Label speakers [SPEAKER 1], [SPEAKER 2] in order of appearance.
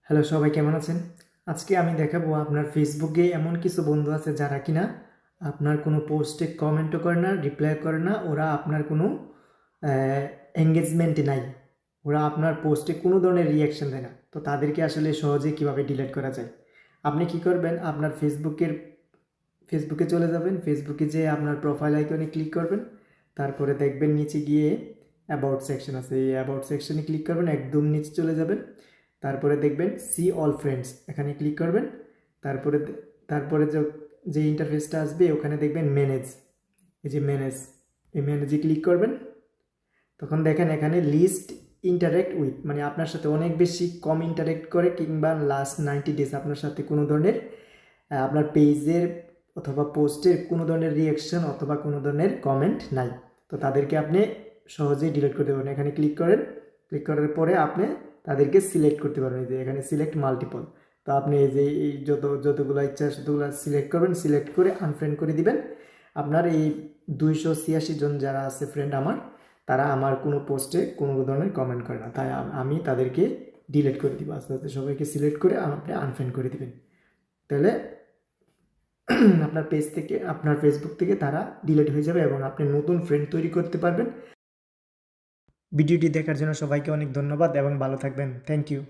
[SPEAKER 1] Hello সবাই কেমন আছেন? আজকে আমি দেখাবো আপনার ফেসবুকে এমন কিছু বন্ধু আছে যারা কিনা আপনার কোনো পোস্টে কমেন্টও করে না, রিপ্লাই করে না। ওরা আপনার কোনো এঙ্গেজমেন্টে নাই। ওরা আপনার পোস্টে কোনো ধরনের রিঅ্যাকশন দেয় না। তো তাদেরকে আসলে সহজে কিভাবে ডিলিট করা যায়? আপনি কি করবেন? আপনার ফেসবুকে চলে যাবেন। ফেসবুকে যেয়ে আপনার প্রোফাইল আইকনে ক্লিক করবেন। তারপরে দেখবেন নিচে গিয়ে অ্যাবাউট সেকশন আছে। এই অ্যাবাউট সেকশনে ক্লিক করবেন, একদম নিচে চলে যাবেন। তারপরে দেখবেন সি অল ফ্রেন্ডস, এখানে ক্লিক করবেন। তারপরে তারপরে যে ইন্টারফেসটা আসবে ওখানে দেখবেন ম্যানেজ, এই যে ম্যানেজ, এই ম্যানেজে ক্লিক করবেন। তখন দেখেন এখানে লিস্ট ইন্টারেক্ট উইথ, মানে আপনার সাথে অনেক বেশি কম ইন্টারেক্ট করে, কিংবা লাস্ট 90 ডেজ আপনার সাথে কোনো ধরনের আপনার পেজের অথবা পোস্টের কোনো ধরনের রিয়াকশন অথবা কোনো ধরনের কমেন্ট নাই। তো তাদেরকে আপনি সহজেই ডিলিট করতে পারবেন। এখানে ক্লিক করেন, ক্লিক করার পরে আপনি তাদেরকে সিলেক্ট করতে পারবেন। এই যে এখানে সিলেক্ট মাল্টিপল। তো আপনি এই যে এই যতগুলো ইচ্ছা ততগুলো সিলেক্ট করবেন, সিলেক্ট করে আনফ্রেন্ড করে দিবেন। আপনার এই 286 জন যারা আছে ফ্রেন্ড আমার, তারা আমার কোনো পোস্টে কোনো ধরনের কমেন্ট করে না, তাই আমি তাদেরকে ডিলিট করে দিব। আস্তে আস্তে সবাইকে সিলেক্ট করে আপনি আনফ্রেন্ড করে দিবেন। তাহলে আপনার পেজ থেকে, আপনার ফেসবুক থেকে তারা ডিলিট হয়ে যাবে এবং আপনি নতুন ফ্রেন্ড তৈরি করতে পারবেন। ভিডিওটি দেখার জন্য সবাইকে অনেক ধন্যবাদ এবং ভালো থাকবেন। Thank you.